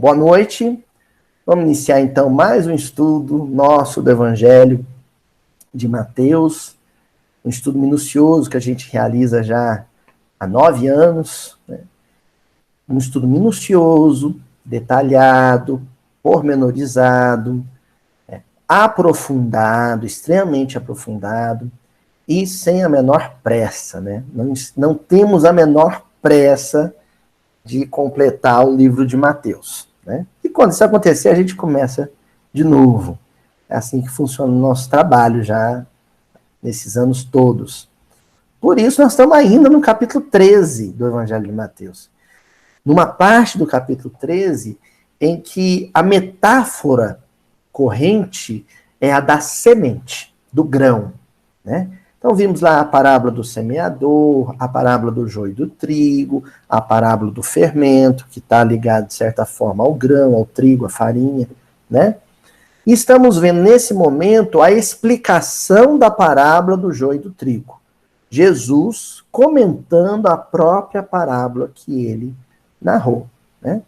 boa noite. Vamos iniciar então mais um estudo nosso do Evangelho de Mateus, um estudo minucioso que a gente realiza já há 9 anos, né? Um estudo minucioso, detalhado, pormenorizado, aprofundado, extremamente aprofundado e sem a menor pressa, né? Não temos a menor pressa de completar o livro de Mateus, né? E quando isso acontecer, a gente começa de novo. É assim que funciona o nosso trabalho já nesses anos todos. Por isso, nós estamos ainda no capítulo 13 do Evangelho de Mateus. Numa parte do capítulo 13 em que a metáfora corrente é a da semente, do grão, né? Então vimos lá a parábola do semeador, a parábola do joio e do trigo, a parábola do fermento, que está ligado, de certa forma, ao grão, ao trigo, à farinha, né? E estamos vendo nesse momento a explicação da parábola do joio e do trigo. Jesus comentando a própria parábola que ele narrou, né?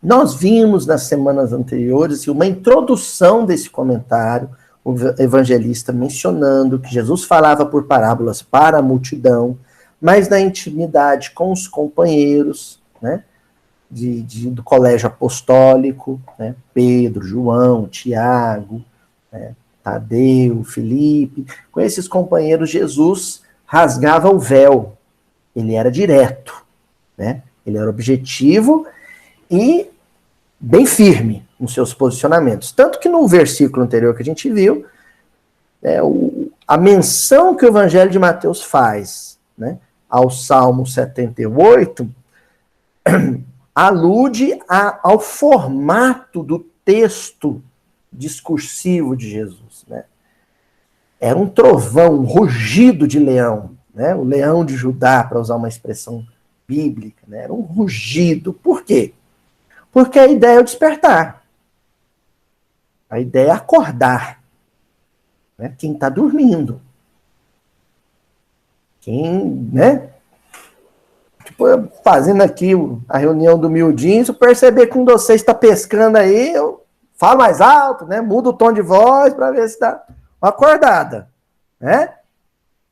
Nós vimos nas semanas anteriores uma introdução desse comentário, o evangelista mencionando que Jesus falava por parábolas para a multidão, mas na intimidade com os companheiros, né, do colégio apostólico, né, Pedro, João, Tiago, né, Tadeu, Filipe. Com esses companheiros, Jesus rasgava o véu. Ele era direto, né? Ele era objetivo e bem firme nos seus posicionamentos. Tanto que no versículo anterior que a gente viu, a menção que o Evangelho de Mateus faz, né, ao Salmo 78, alude ao formato do texto discursivo de Jesus, né? Era um trovão, um rugido de leão, né? O leão de Judá, para usar uma expressão bíblica, né? Era um rugido. Por quê? Porque a ideia é o despertar. A ideia é acordar, né? Quem está dormindo. Quem, né? Tipo, fazendo aqui a reunião do miudinho, se eu perceber que um de vocês está pescando aí, eu falo mais alto, né? Mudo o tom de voz para ver se está acordada, né?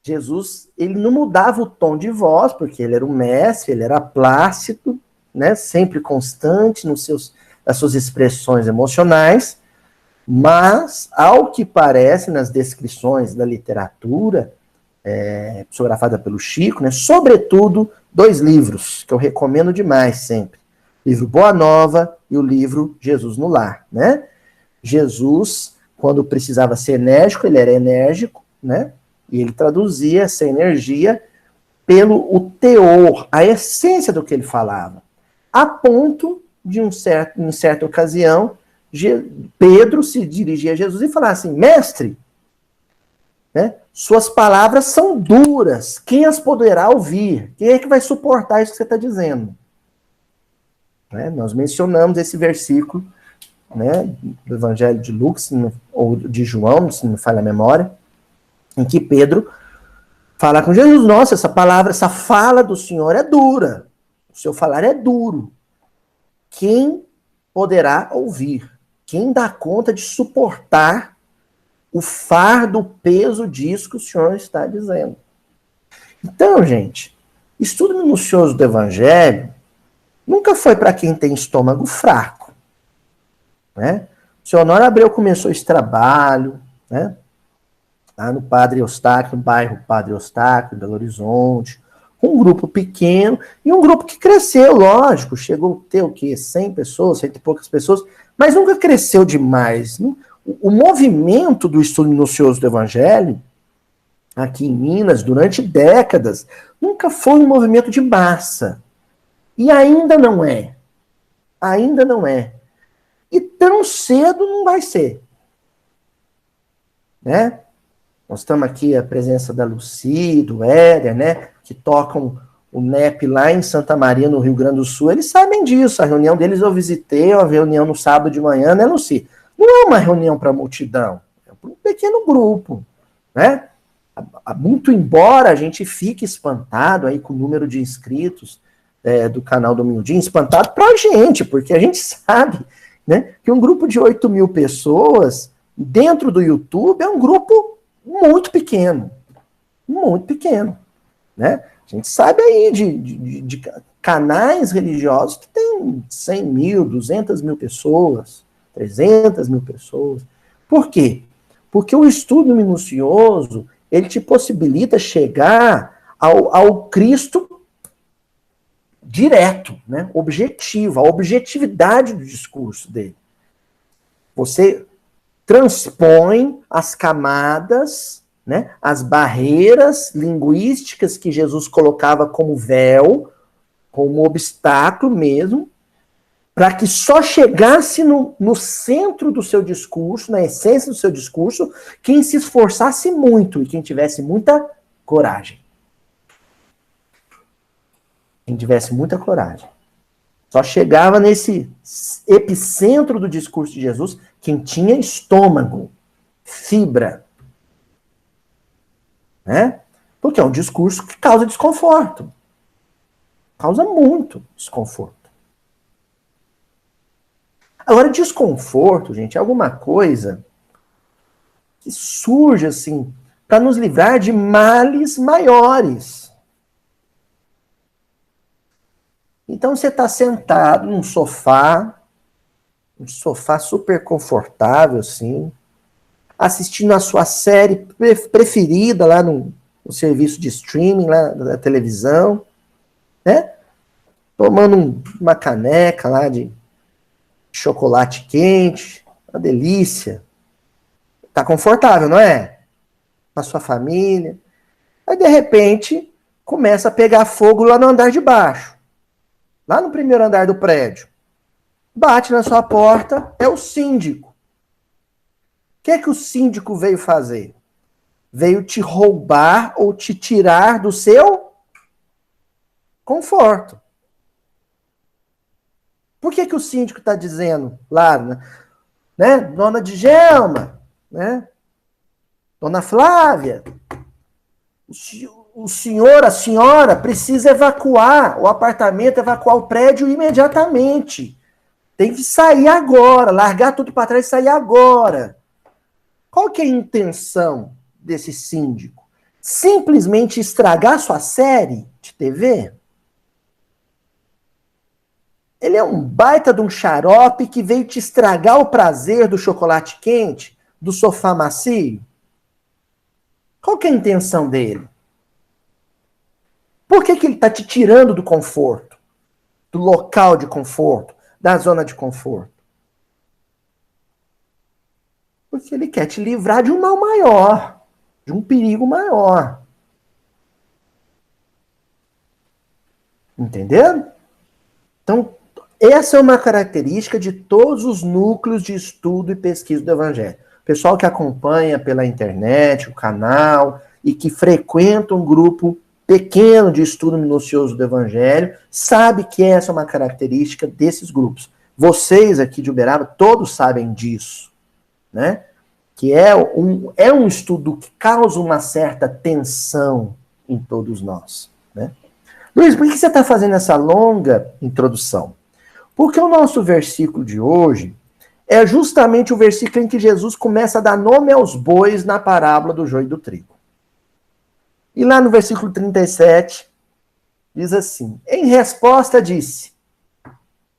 Jesus, ele não mudava o tom de voz, porque ele era o mestre, ele era plácido, né? Sempre constante nas suas expressões emocionais, mas, ao que parece nas descrições da literatura, psicografada pelo Chico, né? Sobretudo 2 livros, que eu recomendo demais sempre. O livro Boa Nova e o livro Jesus no Lar, né? Jesus, quando precisava ser enérgico, ele era enérgico, né? E ele traduzia essa energia pelo o teor, a essência do que ele falava. A ponto de, em certa ocasião, Pedro se dirigia a Jesus e falava assim: mestre, né, suas palavras são duras, quem as poderá ouvir? Quem é que vai suportar isso que você está dizendo? Né, nós mencionamos esse versículo, né, do Evangelho de Lucas, ou de João, se não me falha a memória, em que Pedro fala com Jesus: nossa, essa palavra, essa fala do Senhor é dura, o seu falar é duro. Quem poderá ouvir? Quem dá conta de suportar o fardo, o peso disso que o Senhor está dizendo? Então, gente, estudo minucioso do Evangelho nunca foi para quem tem estômago fraco, né? O senhor Honório Abreu começou esse trabalho, né, lá no Padre Eustáquio, no bairro Padre Eustáquio, em Belo Horizonte, um grupo pequeno e um grupo que cresceu, lógico, chegou a ter o quê? 100 pessoas, 100 e poucas pessoas, mas nunca cresceu demais. O movimento do estudo minucioso do Evangelho, aqui em Minas, durante décadas, nunca foi um movimento de massa. E ainda não é. Ainda não é. E tão cedo não vai ser. Né? Nós estamos aqui, a presença da Lucy, do Éder, né, que tocam o NEP lá em Santa Maria, no Rio Grande do Sul. Eles sabem disso. A reunião deles eu visitei, uma reunião no sábado de manhã, né, Lucy? Não é uma reunião para a multidão, é para um pequeno grupo, né? Muito embora a gente fique espantado aí com o número de inscritos, do canal do Mildinho, espantado pra gente, porque a gente sabe, né, que um grupo de 8 mil pessoas dentro do YouTube é um grupo muito pequeno, né? A gente sabe aí de canais religiosos que tem 100 mil, 200 mil pessoas, 300 mil pessoas. Por quê? Porque o estudo minucioso, ele te possibilita chegar ao Cristo direto, né? Objetivo, a objetividade do discurso dele. Você transpõe as camadas, né, as barreiras linguísticas que Jesus colocava como véu, como obstáculo mesmo, para que só chegasse no centro do seu discurso, na essência do seu discurso, quem se esforçasse muito e quem tivesse muita coragem. Quem tivesse muita coragem. Só chegava nesse epicentro do discurso de Jesus quem tinha estômago, fibra. Né? Porque é um discurso que causa desconforto. Causa muito desconforto. Agora, desconforto, gente, é alguma coisa que surge assim para nos livrar de males maiores. Então você está sentado num sofá, um sofá super confortável, assim, assistindo a sua série preferida lá no serviço de streaming, lá da televisão, né? Tomando uma caneca lá de chocolate quente, uma delícia. Tá confortável, não é? Com a sua família. Aí, de repente, começa a pegar fogo lá no andar de baixo. Lá no primeiro andar do prédio. Bate na sua porta, é o síndico. O que é que o síndico veio fazer? Veio te roubar ou te tirar do seu conforto. Por que o síndico está dizendo lá, né? Dona Djalma, né? Dona Flávia, o senhor, a senhora precisa evacuar o apartamento, evacuar o prédio imediatamente. Tem que sair agora, largar tudo para trás e sair agora. Qual que é a intenção desse síndico? Simplesmente estragar sua série de TV? Ele é um baita de um xarope que veio te estragar o prazer do chocolate quente, do sofá macio? Qual que é a intenção dele? Por que ele está te tirando do conforto? Do local de conforto, da zona de conforto? Porque ele quer te livrar de um mal maior, de um perigo maior. Entendendo? Então, essa é uma característica de todos os núcleos de estudo e pesquisa do Evangelho. O pessoal que acompanha pela internet, o canal, e que frequenta um grupo pequeno de estudo minucioso do Evangelho, sabe que essa é uma característica desses grupos. Vocês aqui de Uberaba, todos sabem disso, né? Que é um estudo que causa uma certa tensão em todos nós, né? Luiz, por que você está fazendo essa longa introdução? Porque o nosso versículo de hoje é justamente o versículo em que Jesus começa a dar nome aos bois na parábola do joio e do trigo. E lá no versículo 37, diz assim, em resposta disse,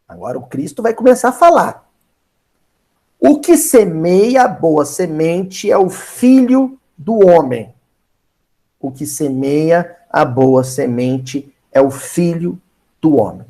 agora o Cristo vai começar a falar, o que semeia a boa semente é o filho do homem. O que semeia a boa semente é o filho do homem.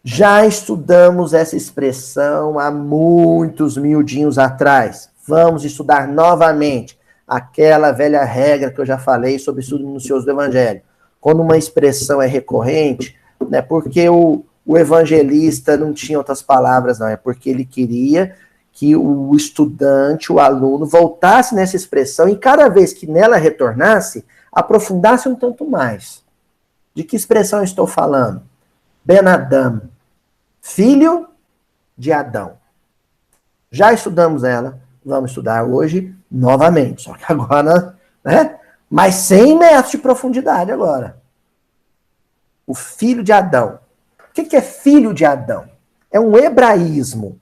Já estudamos essa expressão há muitos miudinhos atrás. Vamos estudar novamente aquela velha regra que eu já falei sobre estudo minucioso do Evangelho. Quando uma expressão é recorrente, não é porque o evangelista não tinha outras palavras, não. É porque ele queria que o estudante, o aluno, voltasse nessa expressão e cada vez que nela retornasse, aprofundasse um tanto mais. De que expressão eu estou falando? Ben Adam, filho de Adão. Já estudamos ela, vamos estudar hoje novamente, só que agora, né? Mas 100 metros de profundidade agora. o filho de Adão. O que é filho de Adão? É um hebraísmo.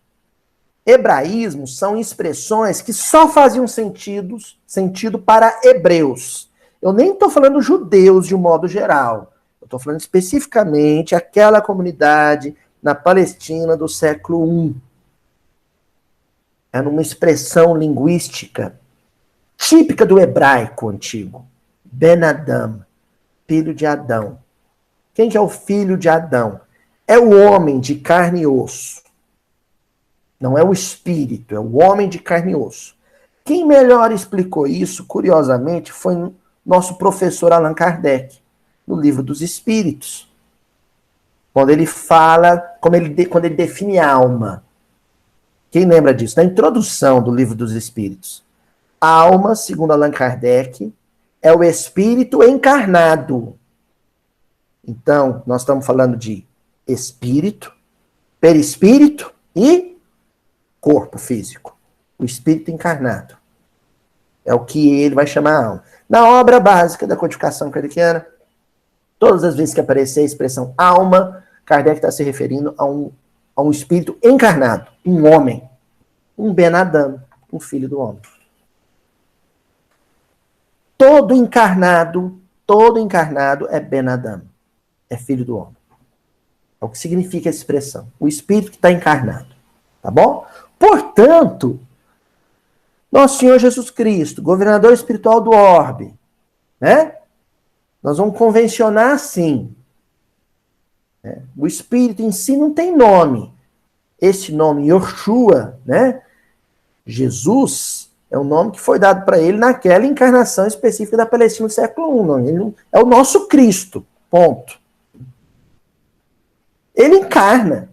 Hebraísmo são expressões que só faziam sentido para hebreus. Eu nem estou falando judeus de um modo geral. Eu estou falando especificamente aquela comunidade na Palestina do século I. Era uma expressão linguística típica do hebraico antigo. Ben Adam, filho de Adão. Quem que é o filho de Adão? É o homem de carne e osso. Não é o espírito, é o homem de carne e osso. Quem melhor explicou isso, curiosamente, foi nosso professor Allan Kardec, no Livro dos Espíritos. Quando ele fala, quando ele define alma. Quem lembra disso? Na introdução do Livro dos Espíritos. Alma, segundo Allan Kardec, é o espírito encarnado. Então, nós estamos falando de espírito, perispírito e corpo físico. O espírito encarnado. É o que ele vai chamar alma. Na obra básica da codificação kardeciana, todas as vezes que aparecer a expressão alma, Kardec está se referindo a um espírito encarnado, um homem, um Ben Adam, um filho do homem. Todo encarnado é Ben Adam, é filho do homem. É o que significa essa expressão. O espírito que está encarnado. Tá bom? Portanto, nosso Senhor Jesus Cristo, governador espiritual do orbe, né? Nós vamos convencionar assim. Né? O espírito em si não tem nome. Esse nome, Yoshua, né? Jesus, é um nome que foi dado para ele naquela encarnação específica da Palestina do século I. Ele é o nosso Cristo, ponto. Ele encarna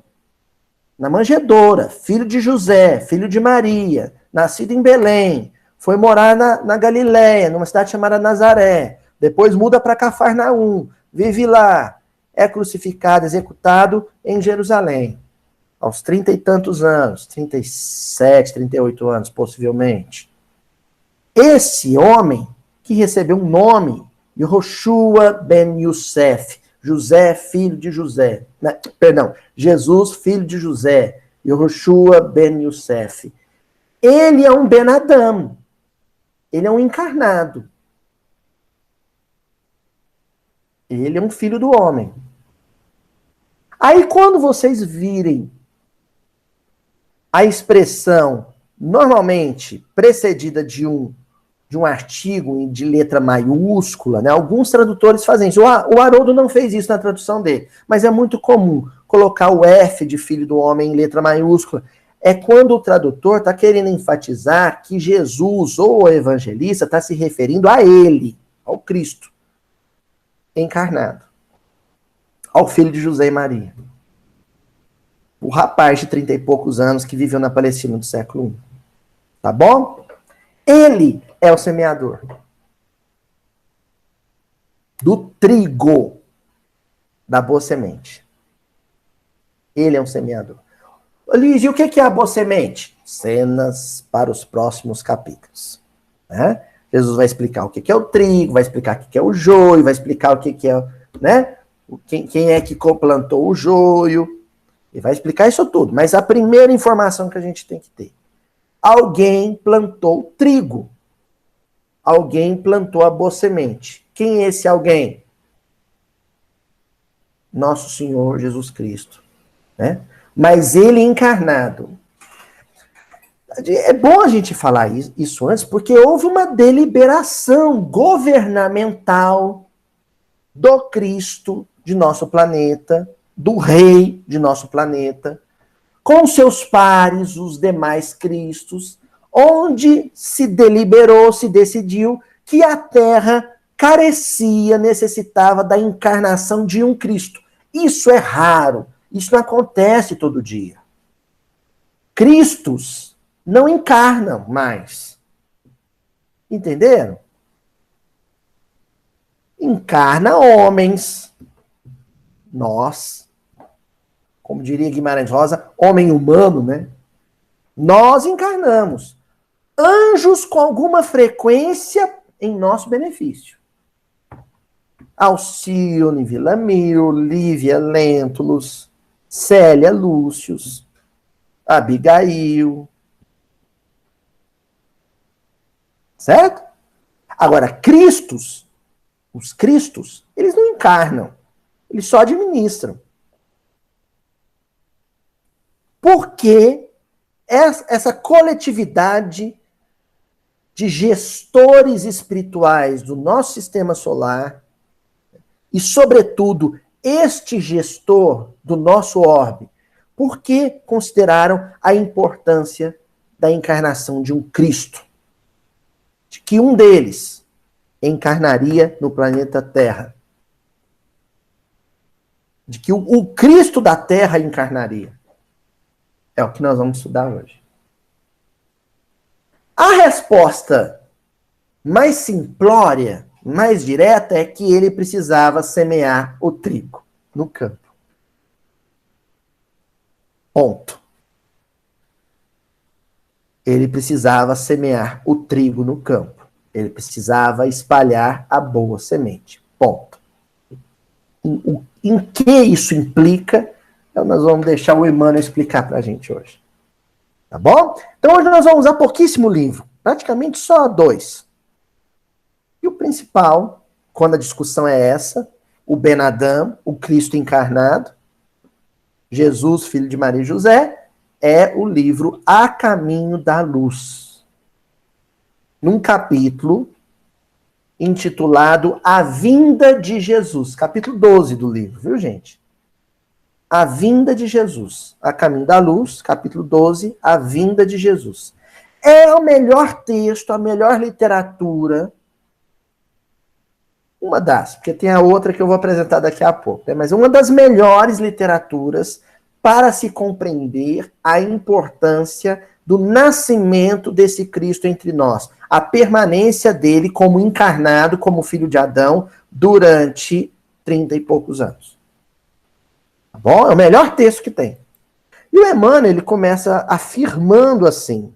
na manjedoura, filho de José, filho de Maria, nascido em Belém, foi morar na Galiléia, numa cidade chamada Nazaré, depois muda para Cafarnaum, vive lá, é crucificado, executado em Jerusalém, aos 30 e tantos anos, 37, 38 anos, possivelmente. Esse homem que recebeu um nome, Yehoshua ben Yosef, José, filho de José. Perdão, Jesus, filho de José. Yehoshua ben Yosef. Ele é um Ben Adam. Ele é um encarnado. Ele é um filho do homem. Aí quando vocês virem a expressão normalmente precedida de um artigo de letra maiúscula, né? Alguns tradutores fazem isso. O Haroldo não fez isso na tradução dele, mas é muito comum colocar o F de filho do homem em letra maiúscula. É quando o tradutor está querendo enfatizar que Jesus ou o evangelista está se referindo a ele, ao Cristo encarnado, ao filho de José e Maria. O rapaz de 30 e poucos anos que viveu na Palestina do século I. Tá bom? Ele é o semeador do trigo da boa semente. Ele é um semeador. Luiz, e o que é a boa semente? Cenas para os próximos capítulos. Né? Jesus vai explicar o que é o trigo, vai explicar o que é o joio, vai explicar o que é, né? Quem é que plantou o joio. Ele vai explicar isso tudo. Mas a primeira informação que a gente tem que ter. Alguém plantou trigo. Alguém plantou a boa semente. Quem é esse alguém? Nosso Senhor Jesus Cristo. Né? Mas ele encarnado. É bom a gente falar isso antes, porque houve uma deliberação governamental do Cristo de nosso planeta, do rei de nosso planeta, com seus pares, os demais cristos, onde se deliberou, se decidiu que a Terra carecia, necessitava da encarnação de um Cristo. Isso é raro, isso não acontece todo dia. Cristos não encarnam mais. Entenderam? Encarna homens. Nós, como diria Guimarães Rosa, homem humano, né? Nós encarnamos. Anjos com alguma frequência em nosso benefício. Alcione Villamil, Lívia Lentulus, Célia Lúcius, Abigail. Certo? Agora, os Cristos, eles não encarnam, eles só administram. Porque essa coletividade de gestores espirituais do nosso sistema solar, e, sobretudo, este gestor do nosso orbe, por que consideraram a importância da encarnação de um Cristo? De que um deles encarnaria no planeta Terra. De que o Cristo da Terra encarnaria. É o que nós vamos estudar hoje. A resposta mais simplória, mais direta, é que ele precisava semear o trigo no campo. Ponto. Ele precisava semear o trigo no campo. Ele precisava espalhar a boa semente. Ponto. Em que isso implica? Então nós vamos deixar o Emmanuel explicar para a gente hoje. Tá bom? Então hoje nós vamos usar pouquíssimo livro. Praticamente só 2. E o principal, quando a discussão é essa, o Ben Adam, o Cristo encarnado, Jesus, filho de Maria e José, é o livro A Caminho da Luz. Num capítulo intitulado A Vinda de Jesus. Capítulo 12 do livro, viu, gente? A Vinda de Jesus. A Caminho da Luz, capítulo 12, A Vinda de Jesus. É o melhor texto, a melhor literatura. Uma das, porque tem a outra que eu vou apresentar daqui a pouco, né? Mas uma das melhores literaturas para se compreender a importância do nascimento desse Cristo entre nós, a permanência dele como encarnado, como filho de Adão, durante 30 e poucos anos. Tá bom? É o melhor texto que tem. E o Emmanuel, ele começa afirmando assim: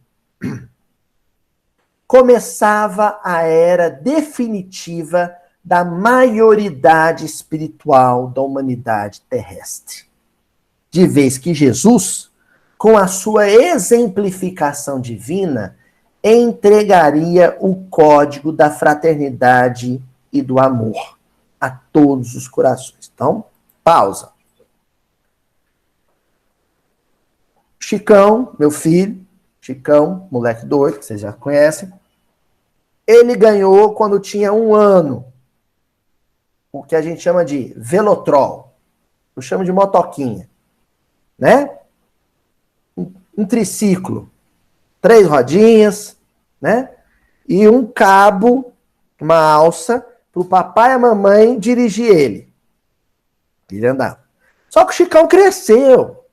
começava a era definitiva da maioridade espiritual da humanidade terrestre. De vez que Jesus, com a sua exemplificação divina, entregaria o código da fraternidade e do amor a todos os corações. Então, pausa. Chicão, meu filho, Chicão, moleque doido, que vocês já conhecem, ele ganhou quando tinha 1 ano o que a gente chama de velotrol. Eu chamo de motoquinha. Né? Um triciclo. 3 rodinhas, né? E um cabo, uma alça, para o papai e a mamãe dirigir ele. Ele andava. Só que o Chicão cresceu.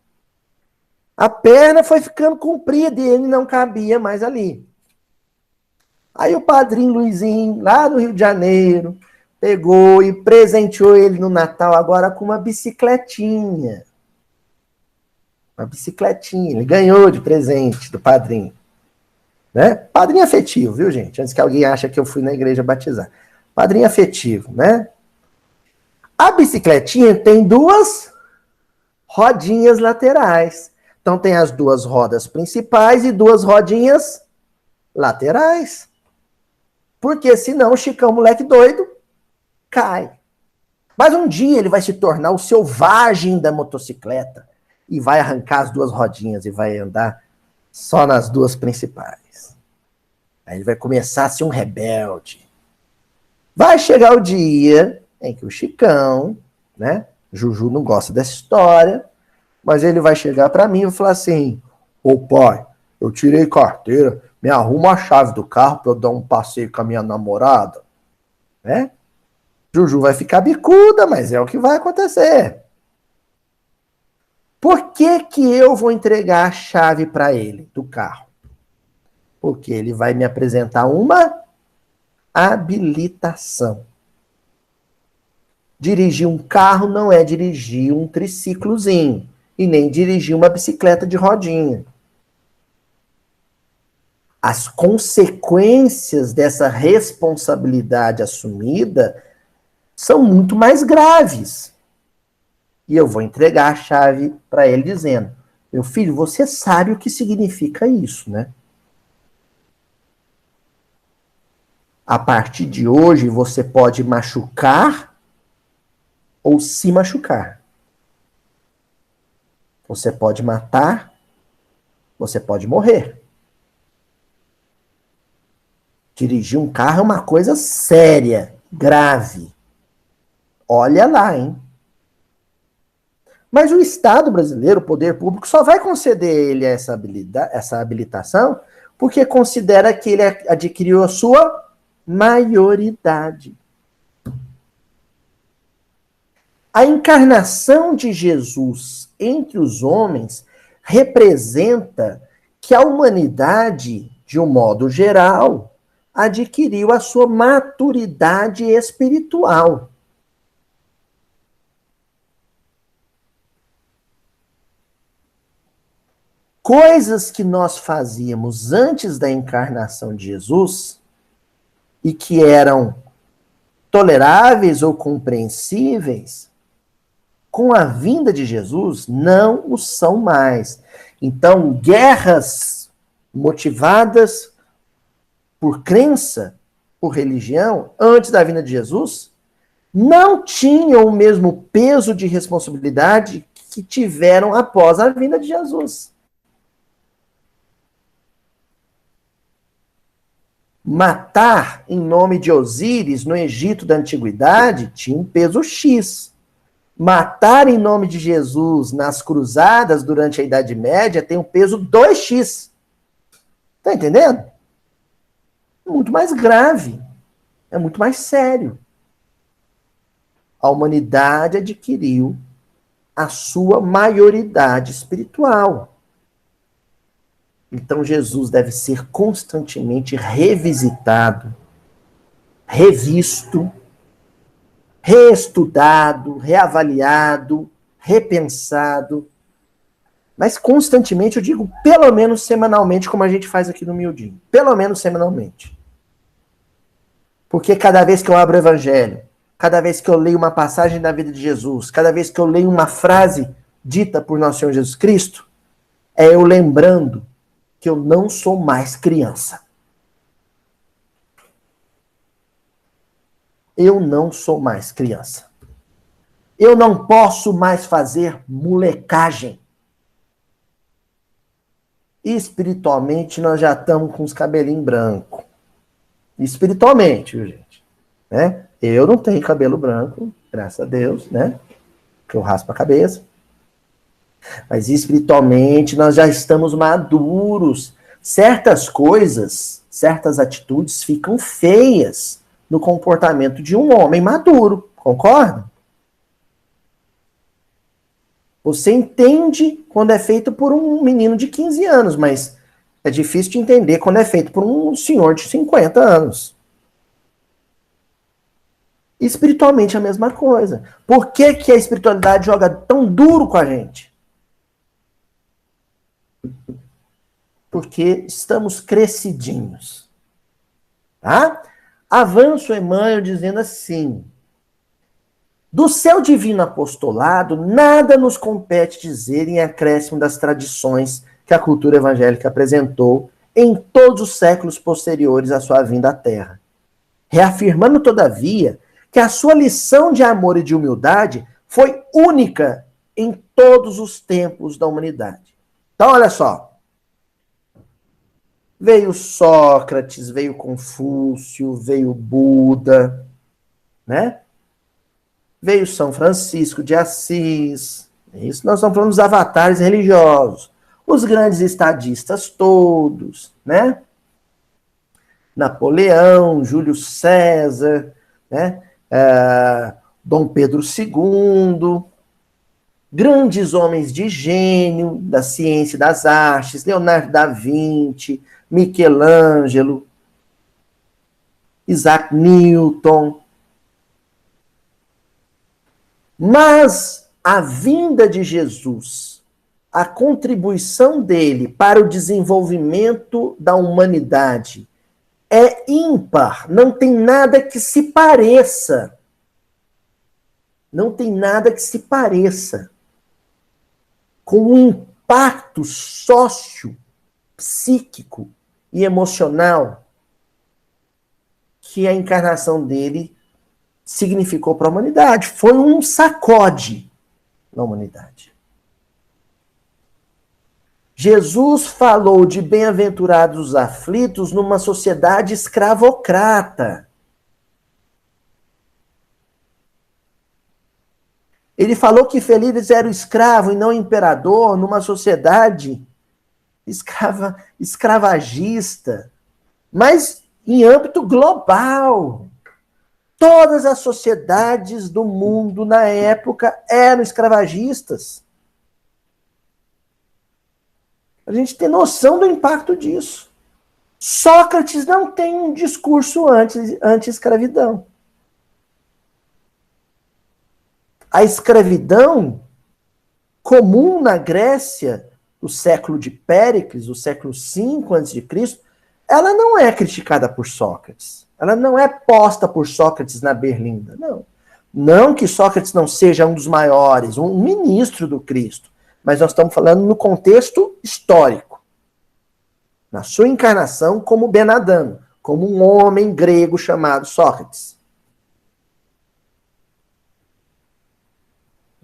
A perna foi ficando comprida e ele não cabia mais ali. Aí o padrinho Luizinho, lá do Rio de Janeiro, pegou e presenteou ele no Natal agora com uma bicicletinha. Uma bicicletinha. Ele ganhou de presente do padrinho. Né? Padrinho afetivo, viu, gente? Antes que alguém ache que eu fui na igreja batizar. Padrinho afetivo, né? A bicicletinha tem 2 rodinhas laterais. Então tem as 2 rodas principais e 2 rodinhas laterais. Porque senão o Chicão, moleque doido, cai. Mas um dia ele vai se tornar o selvagem da motocicleta e vai arrancar as 2 rodinhas e vai andar só nas 2 principais. Aí ele vai começar a ser um rebelde. Vai chegar o dia em que o Chicão, né? Juju não gosta dessa história, mas ele vai chegar para mim e vai falar assim: ô pai, eu tirei carteira, me arruma a chave do carro para eu dar um passeio com a minha namorada. Né? Juju vai ficar bicuda, mas é o que vai acontecer. Por que que eu vou entregar a chave para ele do carro? Porque ele vai me apresentar uma habilitação. Dirigir um carro não é dirigir um triciclozinho e nem dirigir uma bicicleta de rodinha. As consequências dessa responsabilidade assumida são muito mais graves. E eu vou entregar a chave para ele dizendo: meu filho, você sabe o que significa isso, né? A partir de hoje, você pode machucar ou se machucar. Você pode matar, você pode morrer. Dirigir um carro é uma coisa séria, grave. Olha lá, hein? Mas o Estado brasileiro, o poder público, só vai conceder a ele essa habilitação porque considera que ele adquiriu a sua maioridade. A encarnação de Jesus entre os homens representa que a humanidade, de um modo geral, adquiriu a sua maturidade espiritual. Coisas que nós fazíamos antes da encarnação de Jesus e que eram toleráveis ou compreensíveis, com a vinda de Jesus, não o são mais. Então, guerras motivadas por crença, por religião, antes da vinda de Jesus, não tinham o mesmo peso de responsabilidade que tiveram após a vinda de Jesus. Matar em nome de Osíris no Egito da Antiguidade tinha um peso X. Matar em nome de Jesus nas cruzadas durante a Idade Média tem um peso 2x. Tá entendendo? É muito mais grave. É muito mais sério. A humanidade adquiriu a sua maioridade espiritual. Então Jesus deve ser constantemente revisitado, revisto, reestudado, reavaliado, repensado. Mas constantemente, eu digo pelo menos semanalmente, como a gente faz aqui no Miudinho. Pelo menos semanalmente. Porque cada vez que eu abro o Evangelho, cada vez que eu leio uma passagem da vida de Jesus, cada vez que eu leio uma frase dita por nosso Senhor Jesus Cristo, é eu lembrando que eu não sou mais criança. Eu não sou mais criança. Eu não posso mais fazer molecagem. Espiritualmente, nós já estamos com os cabelinhos brancos. Espiritualmente, viu, gente? Né? Eu não tenho cabelo branco, graças a Deus, né? Que eu raspo a cabeça. Mas espiritualmente, nós já estamos maduros. Certas coisas, certas atitudes ficam feias no comportamento de um homem maduro. Concorda? Você entende quando é feito por um menino de 15 anos, mas é difícil de entender quando é feito por um senhor de 50 anos. Espiritualmente é a mesma coisa. Por que que a espiritualidade joga tão duro com a gente? Porque estamos crescidinhos. Tá? Avança o Emmanuel dizendo assim: do seu divino apostolado, nada nos compete dizer em acréscimo das tradições que a cultura evangélica apresentou em todos os séculos posteriores à sua vinda à Terra. Reafirmando, todavia, que a sua lição de amor e de humildade foi única em todos os tempos da humanidade. Então, olha só. Veio Sócrates, veio Confúcio, veio Buda, né? Veio São Francisco de Assis. Isso nós estamos falando dos avatares religiosos. Os grandes estadistas todos, né? Napoleão, Júlio César, né? Dom Pedro II, grandes homens de gênio da ciência e das artes, Leonardo da Vinci, Michelangelo, Isaac Newton. Mas a vinda de Jesus, a contribuição dele para o desenvolvimento da humanidade é ímpar, não tem nada que se pareça não tem nada que se pareça com o impacto sócio, psíquico e emocional que a encarnação dele significou para a humanidade. Foi um sacode na humanidade. Jesus falou de bem-aventurados os aflitos numa sociedade escravocrata. Ele falou que felizes era o escravo e não o imperador numa sociedade escravagista, mas em âmbito global. Todas as sociedades do mundo na época eram escravagistas. A gente tem noção do impacto disso. Sócrates não tem um discurso anti-escravidão. A escravidão comum na Grécia, do século de Péricles, do século V a.C., ela não é criticada por Sócrates. Ela não é posta por Sócrates na berlinda, não. Não que Sócrates não seja um dos maiores, um ministro do Cristo, mas nós estamos falando no contexto histórico. Na sua encarnação como Ben-Adano, como um homem grego chamado Sócrates.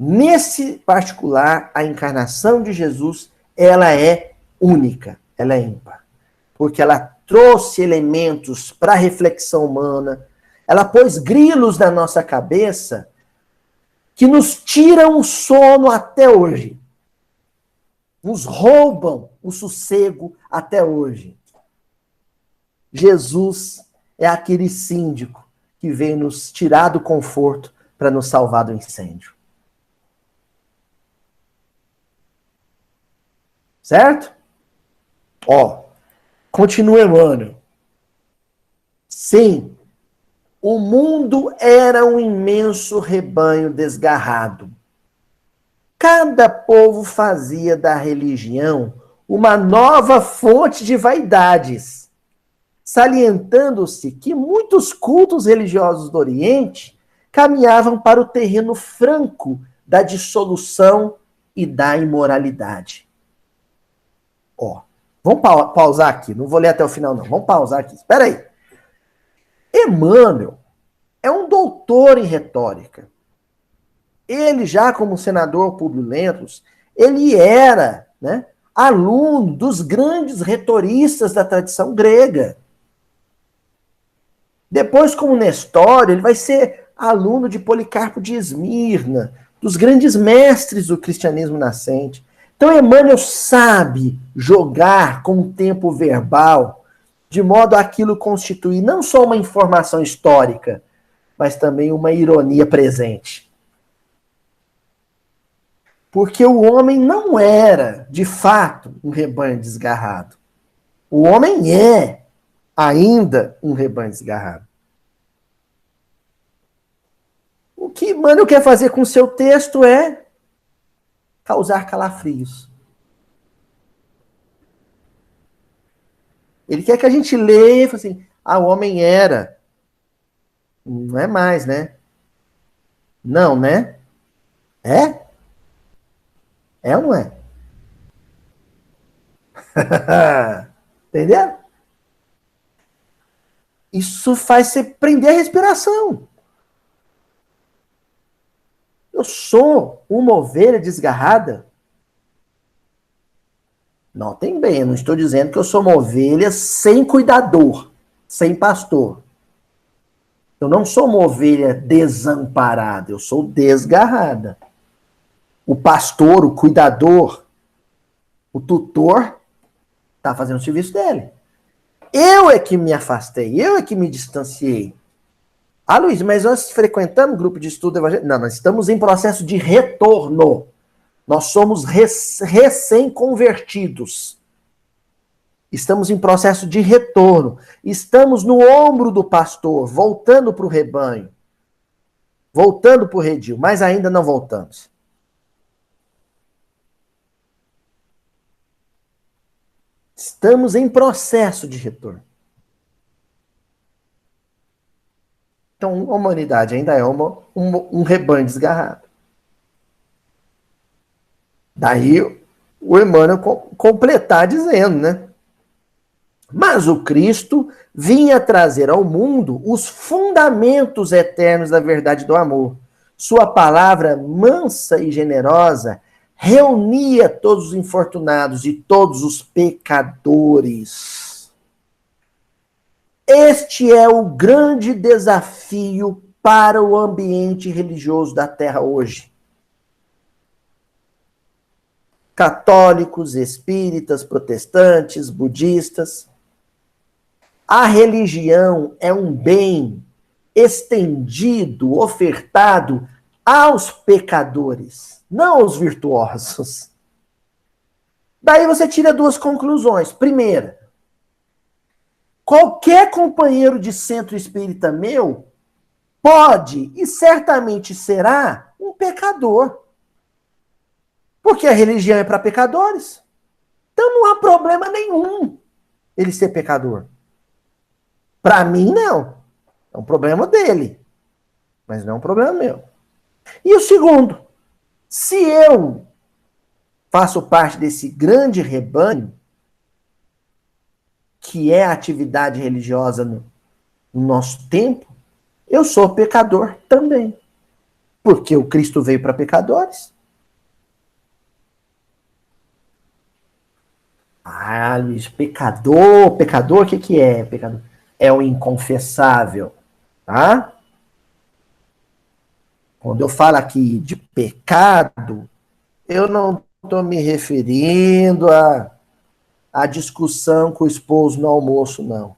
Nesse particular, a encarnação de Jesus, ela é única, ela é ímpar. Porque ela trouxe elementos para a reflexão humana, ela pôs grilos na nossa cabeça que nos tiram o sono até hoje. Nos roubam o sossego até hoje. Jesus é aquele síndico que veio nos tirar do conforto para nos salvar do incêndio. Certo? Ó, continua Emmanuel. Sim, o mundo era um imenso rebanho desgarrado. Cada povo fazia da religião uma nova fonte de vaidades, salientando-se que muitos cultos religiosos do Oriente caminhavam para o terreno franco da dissolução e da imoralidade. Ó, vamos pausar aqui, não vou ler até o final não, vamos pausar aqui, espera aí. Emmanuel é um doutor em retórica. Ele já como senador Públio Lentulus, ele era, né, aluno dos grandes retoristas da tradição grega. Depois, como Nestório, ele vai ser aluno de Policarpo de Esmirna, dos grandes mestres do cristianismo nascente. Então, Emmanuel sabe jogar com o tempo verbal, de modo a aquilo constituir não só uma informação histórica, mas também uma ironia presente. Porque o homem não era, de fato, um rebanho desgarrado. O homem é ainda um rebanho desgarrado. O que Emmanuel quer fazer com o seu texto é causar calafrios. Ele quer que a gente leia e fale assim, o homem era. Não é mais, né? Não, né? É? É ou não é? Entendeu? Isso faz você prender a respiração. Eu sou uma ovelha desgarrada? Notem bem, eu não estou dizendo que eu sou uma ovelha sem cuidador, sem pastor. Eu não sou uma ovelha desamparada, eu sou desgarrada. O pastor, o cuidador, o tutor, está fazendo o serviço dele. Eu é que me afastei, eu é que me distanciei. Luiz, mas nós frequentamos grupo de estudo evangélico? Não, nós estamos em processo de retorno. Nós somos recém-convertidos. Estamos em processo de retorno. Estamos no ombro do pastor, voltando para o rebanho. Voltando para o redil, mas ainda não voltamos. Estamos em processo de retorno. Então, a humanidade ainda é um rebanho desgarrado. Daí, o Emmanuel completar dizendo, né? Mas o Cristo vinha trazer ao mundo os fundamentos eternos da verdade do amor. Sua palavra mansa e generosa reunia todos os infortunados e todos os pecadores. Este é o grande desafio para o ambiente religioso da Terra hoje. Católicos, espíritas, protestantes, budistas. A religião é um bem estendido, ofertado aos pecadores, não aos virtuosos. Daí você tira duas conclusões. Primeira, qualquer companheiro de centro espírita meu pode e certamente será um pecador. Porque a religião é para pecadores. Então não há problema nenhum ele ser pecador. Para mim, não. É um problema dele. Mas não é um problema meu. E o segundo, se eu faço parte desse grande rebanho, que é a atividade religiosa no nosso tempo, eu sou pecador também. Porque o Cristo veio para pecadores. Ah, Luiz, pecador, o que é pecador? É o inconfessável, tá? Quando eu falo aqui de pecado, eu não estou me referindo à discussão com o esposo no almoço, não.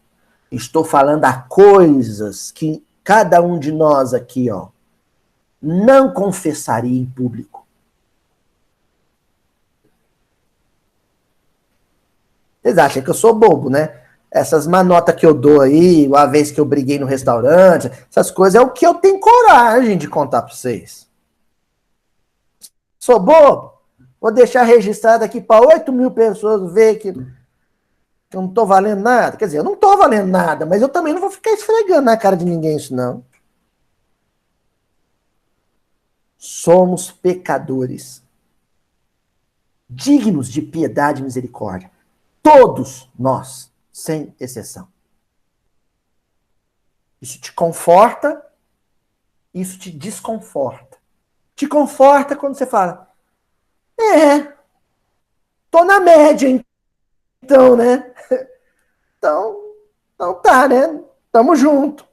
Estou falando a coisas que cada um de nós aqui, ó, não confessaria em público. Vocês acham que eu sou bobo, né? Essas manotas que eu dou aí, uma vez que eu briguei no restaurante, essas coisas é o que eu tenho coragem de contar para vocês. Sou bobo? Vou deixar registrado aqui para 8.000 pessoas ver que eu não estou valendo nada. Quer dizer, eu não estou valendo nada, mas eu também não vou ficar esfregando na cara de ninguém isso, não. Somos pecadores, dignos de piedade e misericórdia. Todos nós, sem exceção. Isso te conforta, isso te desconforta. Te conforta quando você fala, tô na média, então, né? Então tá, né? Tamo junto.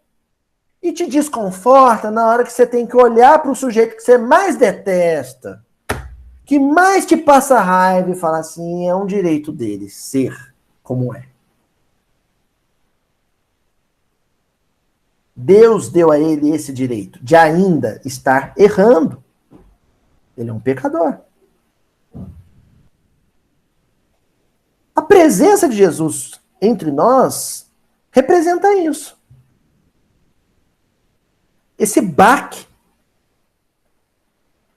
E te desconforta na hora que você tem que olhar para o sujeito que você mais detesta, que mais te passa raiva e falar assim, é um direito dele ser como é. Deus deu a ele esse direito de ainda estar errando. Ele é um pecador. A presença de Jesus entre nós representa isso. Esse baque,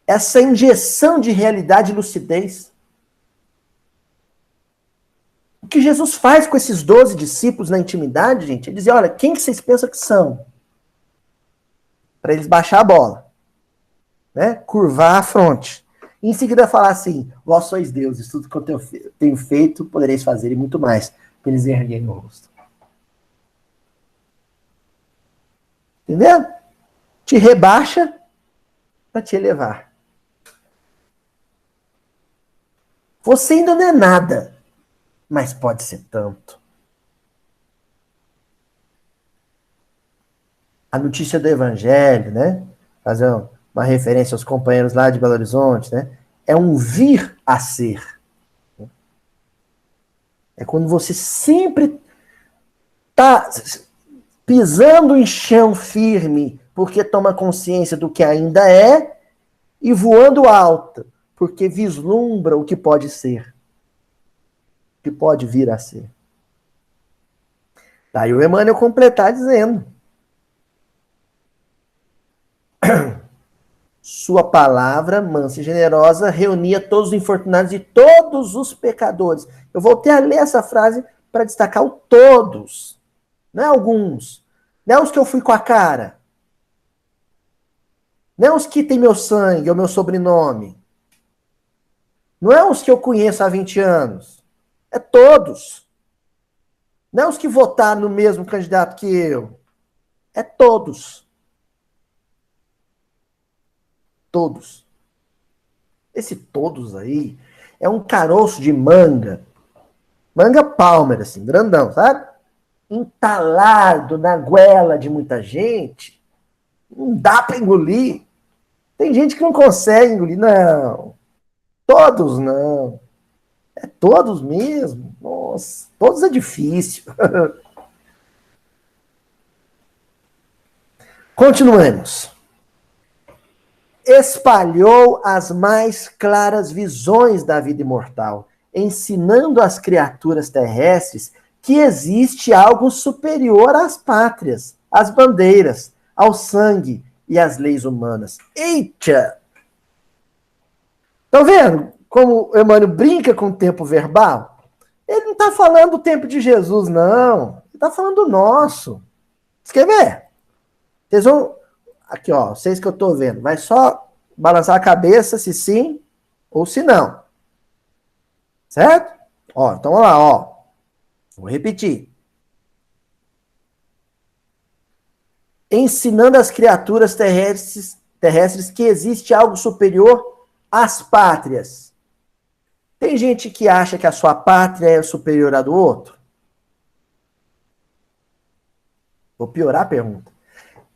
essa injeção de realidade e lucidez. O que Jesus faz com esses 12 discípulos na intimidade, gente, é dizer, olha, quem que vocês pensam que são? Para eles baixar a bola. Né? Curvar a fronte. E em seguida falar assim, vós sois deuses, tudo que eu tenho feito, podereis fazer e muito mais. Para eles erguerem o rosto. Entendeu? Te rebaixa para te elevar. Você ainda não é nada, mas pode ser tanto. A notícia do Evangelho, né? Fazer uma referência aos companheiros lá de Belo Horizonte, né? É um vir a ser. É quando você sempre está pisando em chão firme, porque toma consciência do que ainda é, e voando alto, porque vislumbra o que pode ser, o que pode vir a ser. Daí o Emmanuel completar dizendo, sua palavra, mansa e generosa, reunia todos os infortunados e todos os pecadores. Eu voltei a ler essa frase para destacar o todos, não é alguns, não é os que eu fui com a cara. Não é os que têm meu sangue ou meu sobrenome. Não é os que eu conheço há 20 anos. É todos. Não é os que votaram no mesmo candidato que eu. É todos. Todos. Esse todos aí é um caroço de manga. Manga palmer, assim, grandão, sabe? Entalado na goela de muita gente. Não dá para engolir. Tem gente que não consegue engolir. Não. Todos não. É todos mesmo. Nossa, todos é difícil. Continuemos. Espalhou as mais claras visões da vida imortal, ensinando às criaturas terrestres que existe algo superior às pátrias, às bandeiras, ao sangue e às leis humanas. Eita! Estão vendo como o Emmanuel brinca com o tempo verbal? Ele não está falando do tempo de Jesus, não. Ele está falando do nosso. Você quer ver? Vocês vão... Aqui, ó, vocês que eu estou vendo. Vai só balançar a cabeça se sim ou se não. Certo? Ó, então vamos lá, ó. Vou repetir. Ensinando às criaturas terrestres que existe algo superior às pátrias. Tem gente que acha que a sua pátria é superior à do outro? Vou piorar a pergunta.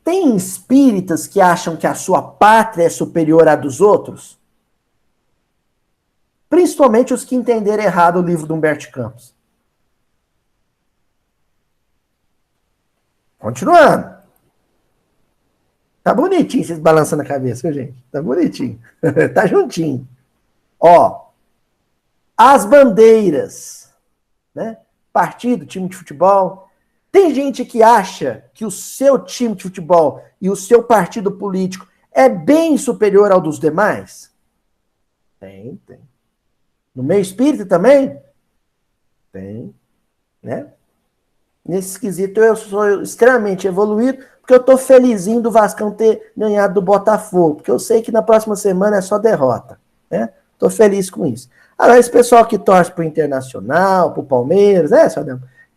Tem espíritas que acham que a sua pátria é superior à dos outros? Principalmente os que entenderam errado o livro do Humberto Campos. Continuando. Tá bonitinho vocês balançando a cabeça, gente. Tá bonitinho. Tá juntinho. Ó. As bandeiras, né? Partido, time de futebol. Tem gente que acha que o seu time de futebol e o seu partido político é bem superior ao dos demais? Tem. No meio espírita também? Tem, né? Nesse quesito eu sou extremamente evoluído, porque eu tô felizinho do Vascão ter ganhado do Botafogo, porque eu sei que na próxima semana é só derrota, né? Tô feliz com isso. Agora, esse pessoal que torce pro Internacional, pro Palmeiras,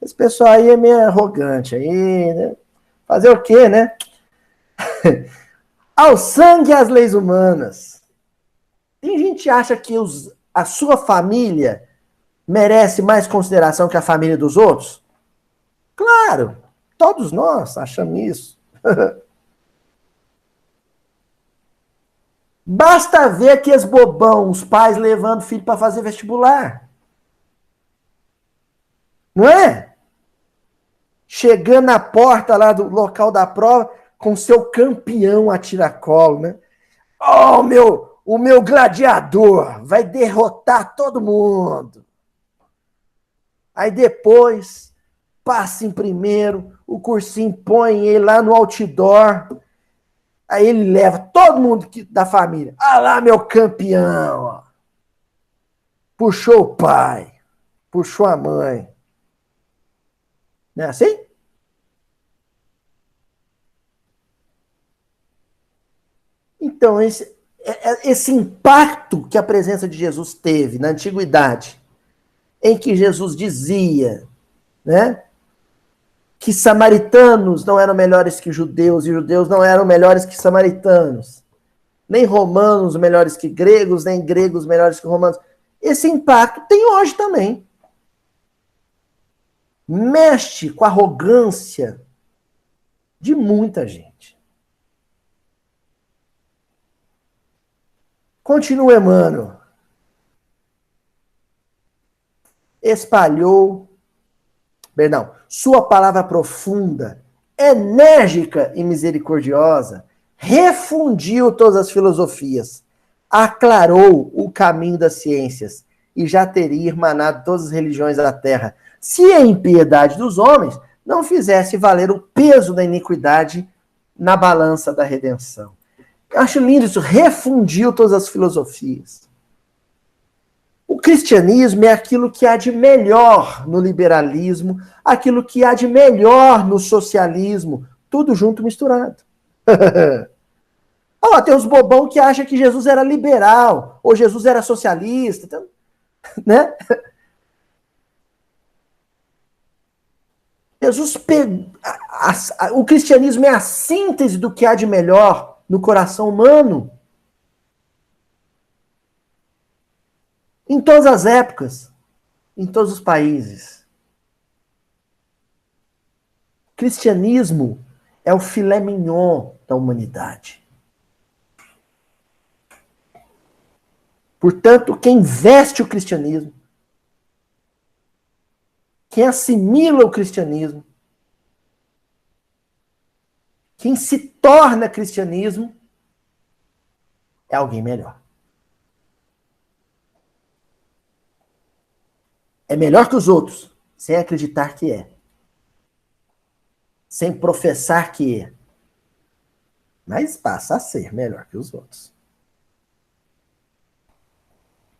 esse pessoal aí é meio arrogante aí, né? Fazer o quê, né? Ao sangue e às leis humanas. Tem gente que acha que a sua família merece mais consideração que a família dos outros? Claro, todos nós achamos isso. Basta ver aqueles bobão, os pais levando o filho para fazer vestibular. Não é? Chegando na porta lá do local da prova com seu campeão a tiracolo, né? Oh, o meu gladiador vai derrotar todo mundo. Aí depois passa em primeiro, o cursinho põe ele lá no outdoor. Aí ele leva todo mundo da família. Ah lá, meu campeão. Ó. Puxou o pai. Puxou a mãe. Não é assim? Então, esse impacto que a presença de Jesus teve na antiguidade, em que Jesus dizia, né, que samaritanos não eram melhores que judeus, e judeus não eram melhores que samaritanos, nem romanos melhores que gregos, nem gregos melhores que romanos. Esse impacto tem hoje também. Mexe com a arrogância de muita gente. Continua, Emmanuel. Sua palavra profunda, enérgica e misericordiosa, refundiu todas as filosofias, aclarou o caminho das ciências e já teria irmanado todas as religiões da terra, se a impiedade dos homens não fizesse valer o peso da iniquidade na balança da redenção. Eu acho lindo isso, refundiu todas as filosofias. O cristianismo é aquilo que há de melhor no liberalismo, aquilo que há de melhor no socialismo, tudo junto misturado. Ó, tem uns bobão que acham que Jesus era liberal, ou Jesus era socialista, então, né? Jesus o cristianismo é a síntese do que há de melhor no coração humano. Em todas as épocas, em todos os países. O cristianismo é o filé mignon da humanidade. Portanto, quem veste o cristianismo, quem assimila o cristianismo, quem se torna cristianismo, é alguém melhor. É melhor que os outros, sem acreditar que é. Sem professar que é. Mas passa a ser melhor que os outros.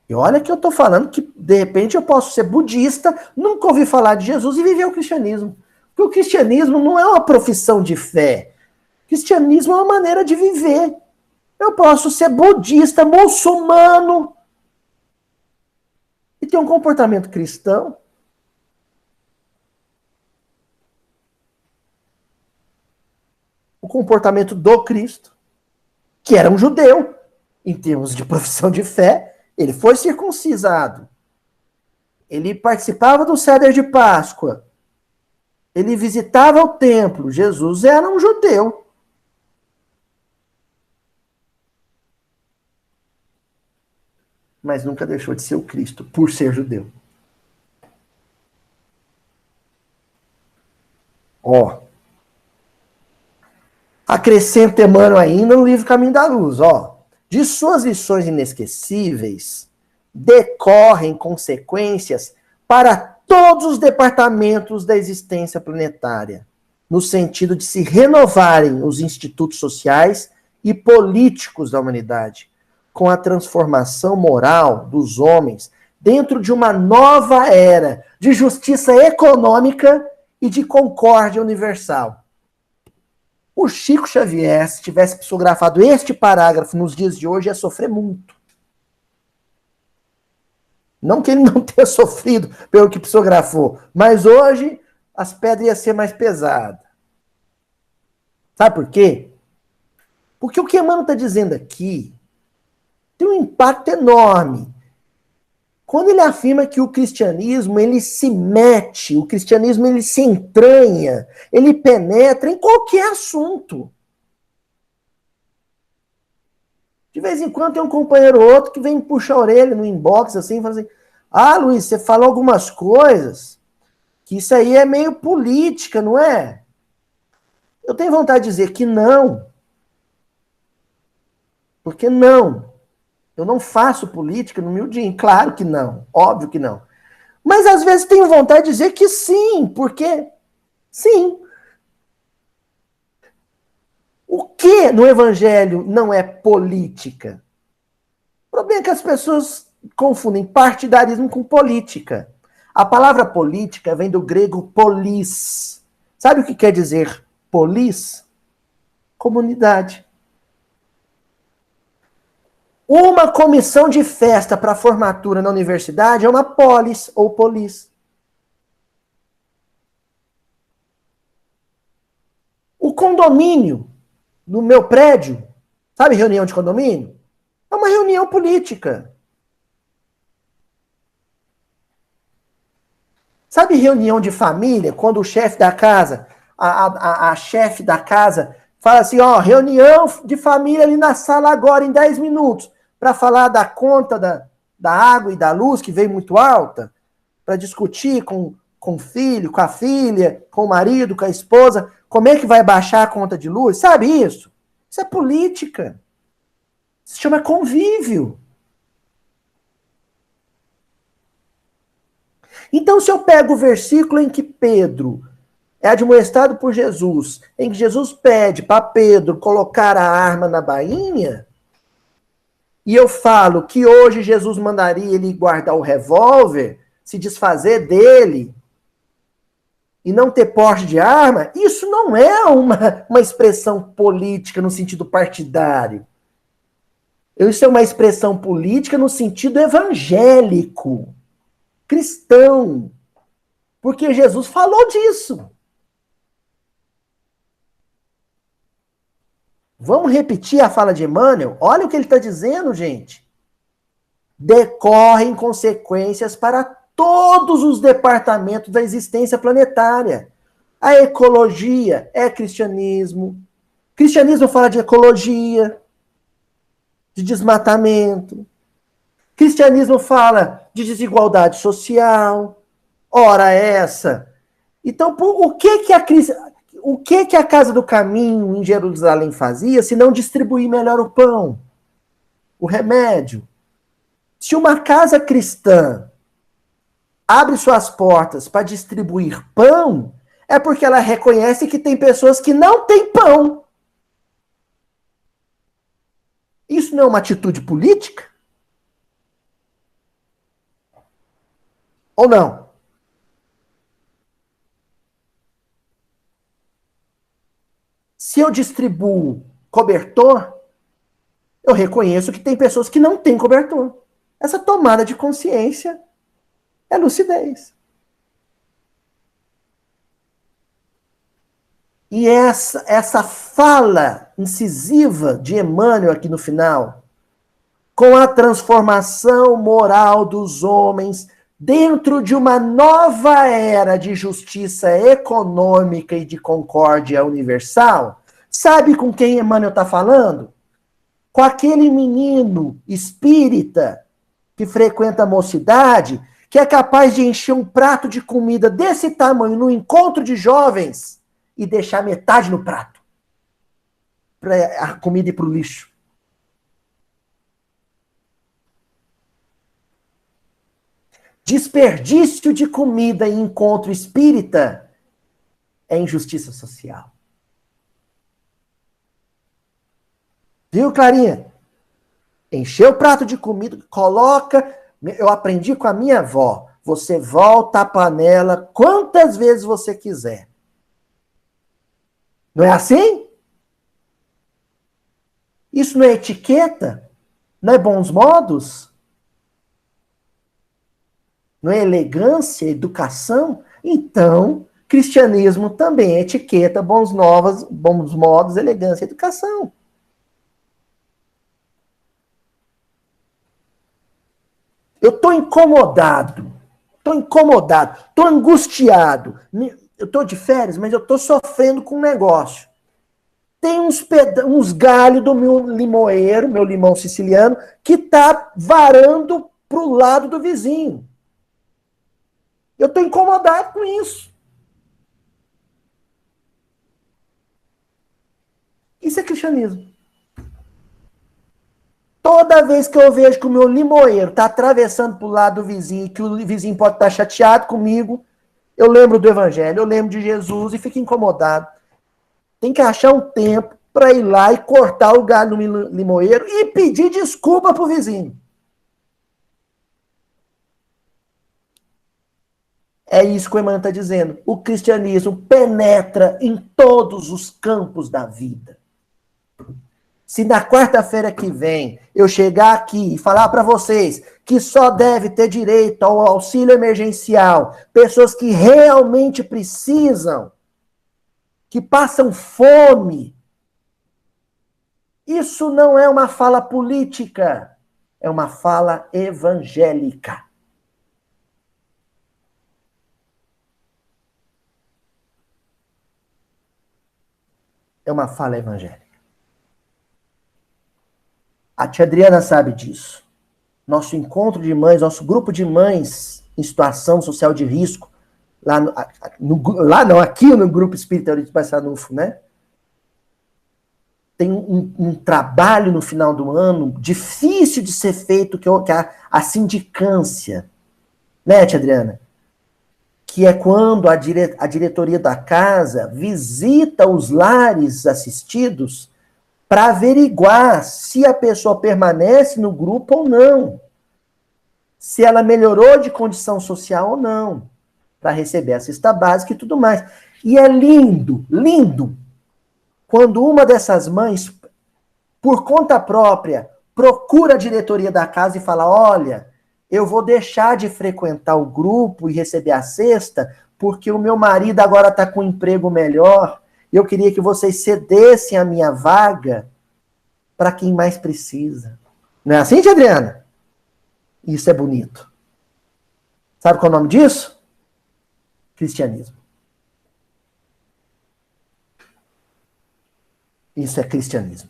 E olha que eu estou falando que, de repente, eu posso ser budista, nunca ouvi falar de Jesus e viver o cristianismo. Porque o cristianismo não é uma profissão de fé. O cristianismo é uma maneira de viver. Eu posso ser budista, muçulmano, e ter um comportamento cristão. O comportamento do Cristo, que era um judeu, em termos de profissão de fé, ele foi circuncisado. Ele participava do Ceder de Páscoa. Ele visitava o templo. Jesus era um judeu. Mas nunca deixou de ser o Cristo, por ser judeu. Ó. Acrescenta Emmanuel ainda no livro Caminho da Luz, ó. De suas lições inesquecíveis, decorrem consequências para todos os departamentos da existência planetária, no sentido de se renovarem os institutos sociais e políticos da humanidade, com a transformação moral dos homens dentro de uma nova era de justiça econômica e de concórdia universal. O Chico Xavier, se tivesse psicografado este parágrafo nos dias de hoje, ia sofrer muito. Não que ele não tenha sofrido pelo que psicografou, mas hoje as pedras iam ser mais pesadas. Sabe por quê? Porque o que Emmanuel está dizendo aqui tem um impacto enorme. Quando ele afirma que o cristianismo, ele se mete, o cristianismo, ele se entranha, ele penetra em qualquer assunto. De vez em quando tem um companheiro ou outro que vem puxar a orelha no inbox, assim, e fala assim, ah, Luiz, você falou algumas coisas que isso aí é meio política, não é? Eu tenho vontade de dizer que não. Porque não. Eu não faço política no meu dia, claro que não, óbvio que não. Mas às vezes tenho vontade de dizer que sim, porque sim. O que no evangelho não é política? O problema é que as pessoas confundem partidarismo com política. A palavra política vem do grego polis. Sabe o que quer dizer polis? Comunidade. Uma comissão de festa para formatura na universidade é uma polis ou polis. O condomínio no meu prédio, sabe reunião de condomínio? É uma reunião política. Sabe reunião de família, quando o chefe da casa, a chefe da casa, fala assim, ó, reunião de família ali na sala agora, em 10 minutos. Para falar da conta da água e da luz, que veio muito alta, para discutir com o filho, com a filha, com o marido, com a esposa, como é que vai baixar a conta de luz. Sabe isso? Isso é política. Isso se chama convívio. Então, se eu pego o versículo em que Pedro é admoestado por Jesus, em que Jesus pede para Pedro colocar a arma na bainha, e eu falo que hoje Jesus mandaria ele guardar o revólver, se desfazer dele, e não ter porte de arma, isso não é uma expressão política no sentido partidário. Isso é uma expressão política no sentido evangélico, cristão. Porque Jesus falou disso. Vamos repetir a fala de Emmanuel? Olha o que ele está dizendo, gente. Decorrem consequências para todos os departamentos da existência planetária. A ecologia é cristianismo. Cristianismo fala de ecologia, de desmatamento. Cristianismo fala de desigualdade social. Ora essa. Então, o que a Casa do Caminho em Jerusalém fazia se não distribuir melhor o pão, o remédio? Se uma casa cristã abre suas portas para distribuir pão, é porque ela reconhece que tem pessoas que não têm pão. Isso não é uma atitude política? Ou não? Se eu distribuo cobertor, eu reconheço que tem pessoas que não têm cobertor. Essa tomada de consciência é lucidez. E essa fala incisiva de Emmanuel aqui no final, com a transformação moral dos homens dentro de uma nova era de justiça econômica e de concórdia universal, sabe com quem Emmanuel está falando? Com aquele menino espírita que frequenta a mocidade, que é capaz de encher um prato de comida desse tamanho no encontro de jovens e deixar metade no prato, para a comida ir para o lixo. Desperdício de comida em encontro espírita é injustiça social. Viu, Clarinha? Encher o prato de comida, coloca... Eu aprendi com a minha avó. Você volta a panela quantas vezes você quiser. Não é assim? Isso não é etiqueta? Não é bons modos? Não é elegância, educação? Então, cristianismo também é etiqueta, bons modos, elegância, educação. Eu estou incomodado, estou angustiado. Eu estou de férias, mas eu estou sofrendo com um negócio. Tem uns galhos do meu limoeiro, meu limão siciliano, que está varando para o lado do vizinho. Eu estou incomodado com isso. Isso é cristianismo. Toda vez que eu vejo que o meu limoeiro está atravessando para o lado do vizinho, que o vizinho pode estar chateado comigo, eu lembro do Evangelho, eu lembro de Jesus e fico incomodado. Tem que achar um tempo para ir lá e cortar o galho no limoeiro e pedir desculpa para o vizinho. É isso que o Emmanuel está dizendo. O cristianismo penetra em todos os campos da vida. Se na quarta-feira que vem eu chegar aqui e falar para vocês que só deve ter direito ao auxílio emergencial pessoas que realmente precisam, que passam fome, isso não é uma fala política, é uma fala evangélica. É uma fala evangélica. A tia Adriana sabe disso. Nosso encontro de mães, nosso grupo de mães em situação social de risco, aqui no Grupo Espírita de Passanufo, né? Tem um trabalho no final do ano difícil de ser feito, que é a sindicância. Né, tia Adriana? Que é quando a diretoria da casa visita os lares assistidos para averiguar se a pessoa permanece no grupo ou não. Se ela melhorou de condição social ou não. Para receber a cesta básica e tudo mais. E é lindo, lindo, quando uma dessas mães, por conta própria, procura a diretoria da casa e fala, olha, eu vou deixar de frequentar o grupo e receber a cesta porque o meu marido agora está com um emprego melhor e eu queria que vocês cedessem a minha vaga para quem mais precisa. Não é assim, tia Adriana? Isso é bonito. Sabe qual é o nome disso? Cristianismo. Isso é cristianismo.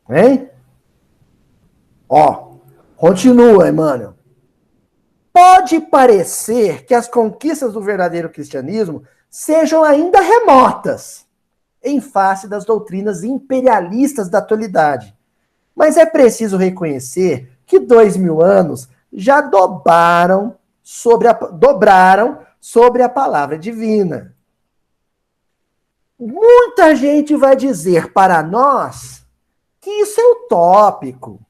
Hein? Ó, continua, Emmanuel. Pode parecer que as conquistas do verdadeiro cristianismo sejam ainda remotas, em face das doutrinas imperialistas da atualidade. Mas é preciso reconhecer que 2000 anos já dobraram sobre a palavra divina. Muita gente vai dizer para nós que isso é utópico,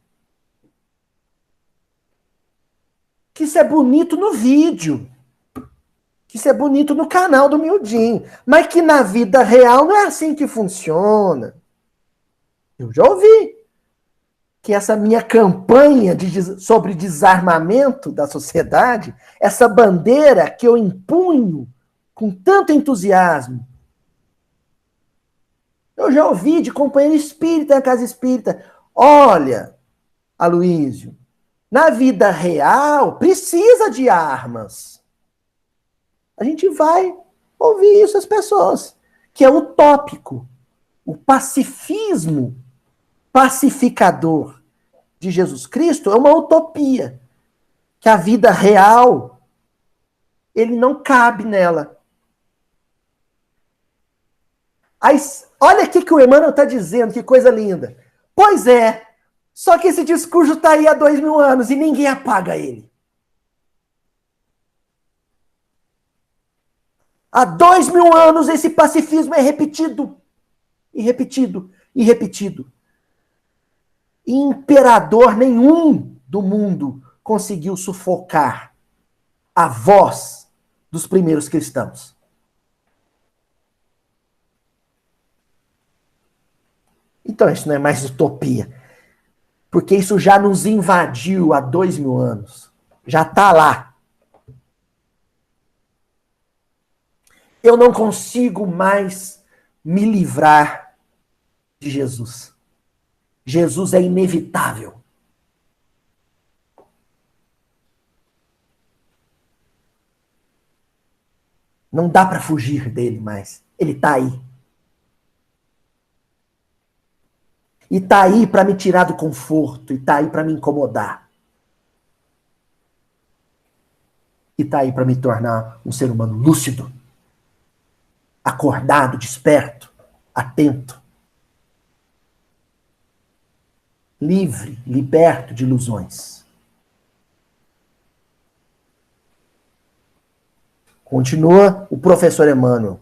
que isso é bonito no vídeo, que isso é bonito no canal do Miudinho, mas que na vida real não é assim que funciona. Eu já ouvi que essa minha campanha sobre desarmamento da sociedade, essa bandeira que eu impunho com tanto entusiasmo, eu já ouvi de companheiro espírita na casa espírita, olha, Aloísio, na vida real precisa de armas. A gente vai ouvir isso das pessoas, que é utópico. O pacifismo pacificador de Jesus Cristo é uma utopia, que a vida real, ele não cabe nela. Aí, olha aqui que o Emmanuel está dizendo, que coisa linda. Pois é, só que esse discurso está aí há 2000 anos e ninguém apaga ele. Há 2000 anos esse pacifismo é repetido, e repetido, e repetido. Imperador nenhum do mundo conseguiu sufocar a voz dos primeiros cristãos. Então isso não é mais utopia, porque isso já nos invadiu há 2000 anos. Já está lá. Eu não consigo mais me livrar de Jesus. Jesus é inevitável. Não dá para fugir dele mais. Ele está aí. E está aí para me tirar do conforto. E está aí para me incomodar. E está aí para me tornar um ser humano lúcido, acordado, desperto, atento, livre, liberto de ilusões. Continua o professor Emmanuel.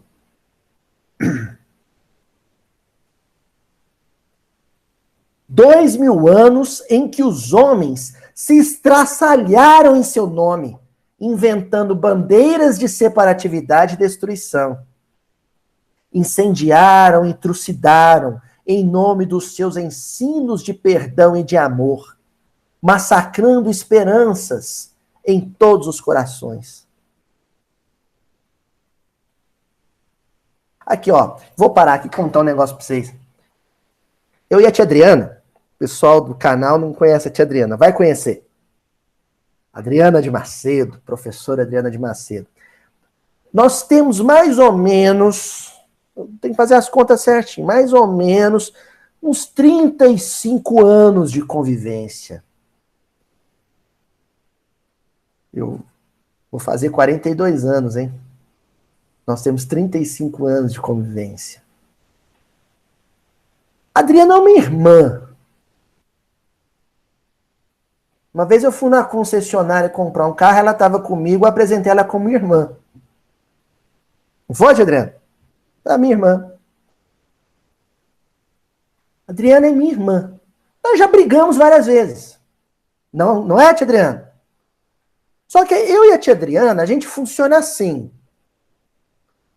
Dois 2000 anos em que os homens se estraçalharam em seu nome, inventando bandeiras de separatividade e destruição. Incendiaram e trucidaram em nome dos seus ensinos de perdão e de amor, massacrando esperanças em todos os corações. Aqui, ó, vou parar aqui e contar um negócio para vocês. Eu e a tia Adriana, o pessoal do canal não conhece a tia Adriana, vai conhecer. Adriana de Macedo, professora Adriana de Macedo. Nós temos mais ou menos, tem que fazer as contas certinho, mais ou menos uns 35 anos de convivência. Eu vou fazer 42 anos, hein? Nós temos 35 anos de convivência. A Adriana é uma irmã. Uma vez eu fui na concessionária comprar um carro, ela estava comigo, eu apresentei ela como irmã. Não foi, Adriana? É a minha irmã. A Adriana é minha irmã. Nós já brigamos várias vezes. Não, não é, tia Adriana? Só que eu e a tia Adriana, a gente funciona assim.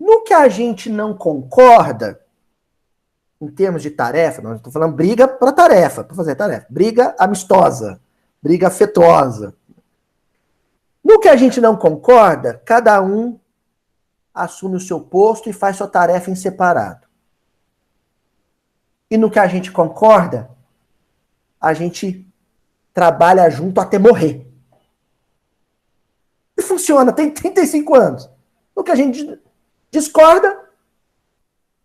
No que a gente não concorda, em termos de tarefa, não estou falando briga para tarefa, para fazer tarefa, briga amistosa, briga afetuosa. No que a gente não concorda, cada um assume o seu posto e faz sua tarefa em separado. E no que a gente concorda, a gente trabalha junto até morrer. E funciona, tem 35 anos. No que a gente discorda,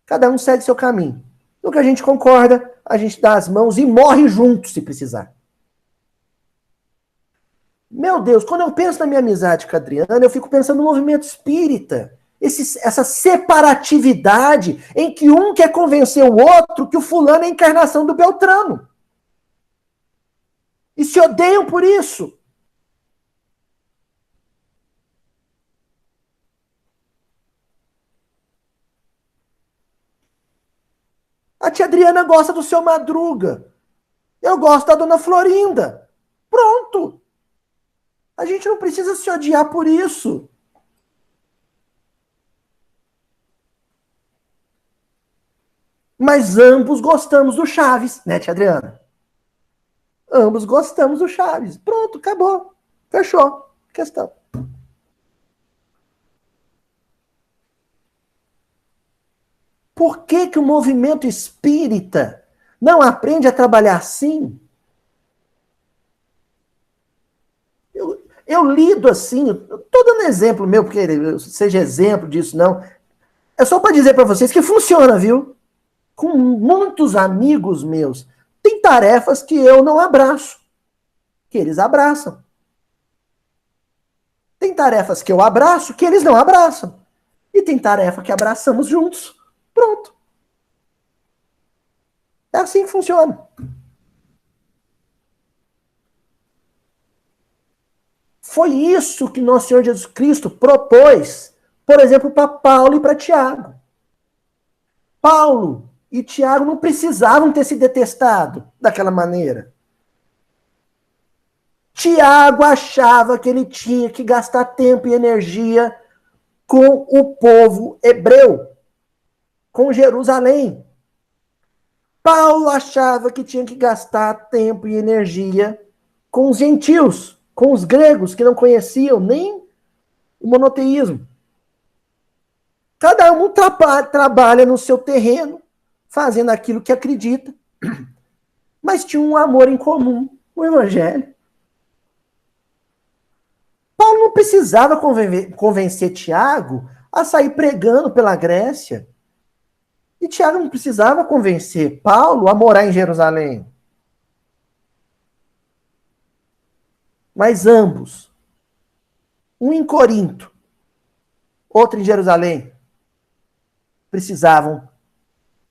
cada um segue seu caminho. No que a gente concorda, a gente dá as mãos e morre junto, se precisar. Meu Deus, quando eu penso na minha amizade com a Adriana, eu fico pensando no movimento espírita. Essa separatividade em que um quer convencer o outro que o fulano é a encarnação do Beltrano. E se odeiam por isso. A tia Adriana gosta do seu Madruga. Eu gosto da dona Florinda. Pronto. A gente não precisa se odiar por isso. Mas ambos gostamos do Chaves, né, tia Adriana? Ambos gostamos do Chaves. Pronto, acabou. Fechou. Questão. Por que que o movimento espírita não aprende a trabalhar assim? Eu lido assim, estou dando exemplo meu, porque seja exemplo disso, não. É só para dizer para vocês que funciona, viu? Com muitos amigos meus, tem tarefas que eu não abraço, que eles abraçam. Tem tarefas que eu abraço, que eles não abraçam. E tem tarefa que abraçamos juntos. Pronto. É assim que funciona. Foi isso que nosso Senhor Jesus Cristo propôs, por exemplo, para Paulo e para Tiago. Paulo e Tiago não precisavam ter se detestado daquela maneira. Tiago achava que ele tinha que gastar tempo e energia com o povo hebreu, com Jerusalém. Paulo achava que tinha que gastar tempo e energia com os gentios, com os gregos que não conheciam nem o monoteísmo. Cada um trabalha no seu terreno, fazendo aquilo que acredita, mas tinha um amor em comum, o evangelho. Paulo não precisava convencer Tiago a sair pregando pela Grécia. E Tiago não precisava convencer Paulo a morar em Jerusalém. Mas ambos, um em Corinto, outro em Jerusalém, precisavam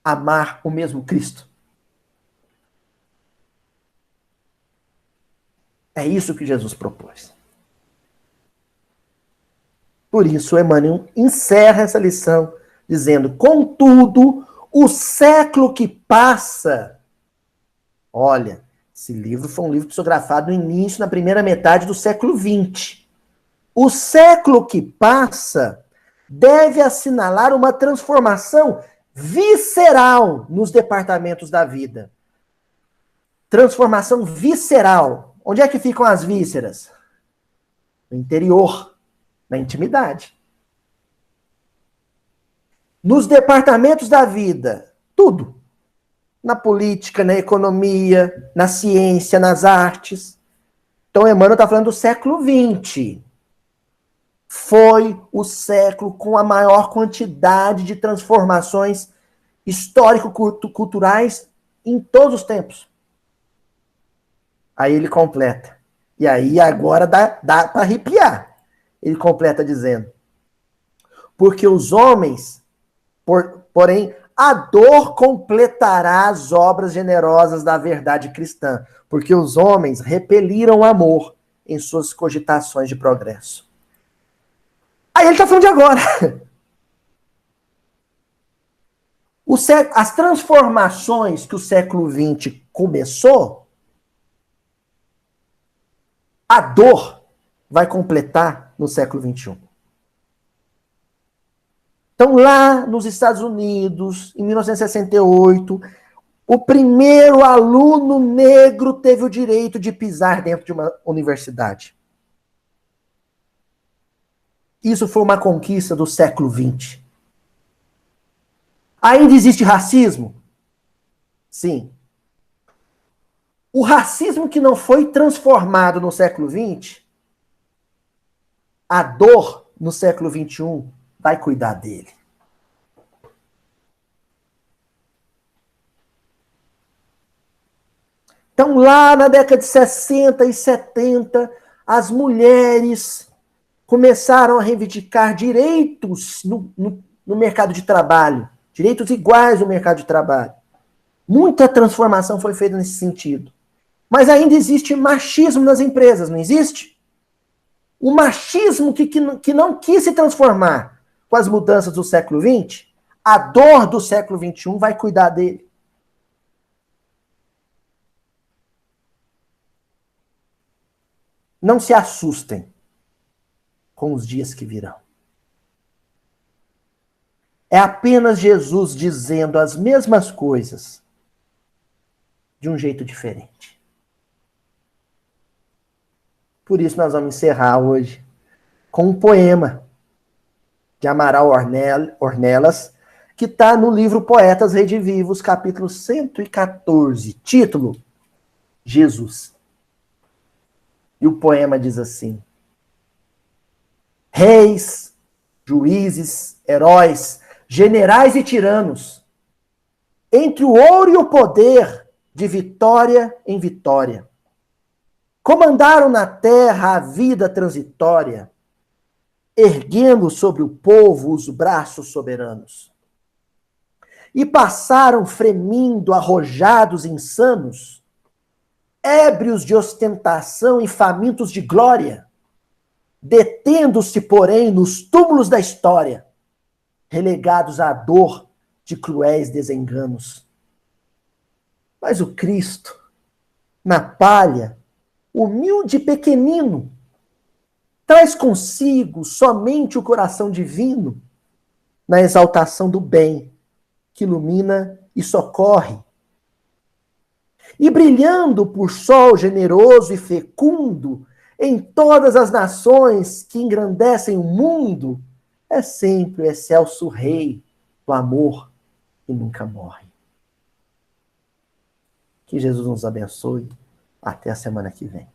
amar o mesmo Cristo. É isso que Jesus propôs. Por isso, Emmanuel encerra essa lição dizendo: contudo, o século que passa. Olha, esse livro foi um livro psicografado no início, na primeira metade do século XX. O século que passa deve assinalar uma transformação visceral nos departamentos da vida. Transformação visceral. Onde é que ficam as vísceras? No interior, na intimidade. Nos departamentos da vida, tudo. Na política, na economia, na ciência, nas artes. Então, Emmanuel está falando do século XX. Foi o século com a maior quantidade de transformações histórico-culturais em todos os tempos. Aí ele completa. E aí agora dá para arrepiar. Ele completa dizendo: porque os homens, porém, a dor completará as obras generosas da verdade cristã, porque os homens repeliram o amor em suas cogitações de progresso. Aí ele está falando de agora. As transformações que o século XX começou, a dor vai completar no século XXI. Então, lá nos Estados Unidos, em 1968, o primeiro aluno negro teve o direito de pisar dentro de uma universidade. Isso foi uma conquista do século XX. Ainda existe racismo? Sim. O racismo que não foi transformado no século XX, a dor no século XXI vai cuidar dele. Então, lá na década de 60 e 70, as mulheres começaram a reivindicar direitos no mercado de trabalho, direitos iguais no mercado de trabalho. Muita transformação foi feita nesse sentido. Mas ainda existe machismo nas empresas, não existe? O machismo que não quis se transformar com as mudanças do século XX, a dor do século XXI vai cuidar dele. Não se assustem com os dias que virão. É apenas Jesus dizendo as mesmas coisas de um jeito diferente. Por isso nós vamos encerrar hoje com um poema de Amaral Ornelas, que está no livro Poetas Redivivos, capítulo 114, título Jesus. E o poema diz assim: reis, juízes, heróis, generais e tiranos, entre o ouro e o poder, de vitória em vitória, comandaram na terra a vida transitória, erguendo sobre o povo os braços soberanos. E passaram fremindo, arrojados, insanos, ébrios de ostentação e famintos de glória, detendo-se, porém, nos túmulos da história, relegados à dor de cruéis desenganos. Mas o Cristo, na palha, humilde e pequenino, traz consigo somente o coração divino, na exaltação do bem, que ilumina e socorre. E brilhando por sol generoso e fecundo, em todas as nações que engrandecem o mundo, é sempre o excelso rei do amor que nunca morre. Que Jesus nos abençoe. Até a semana que vem.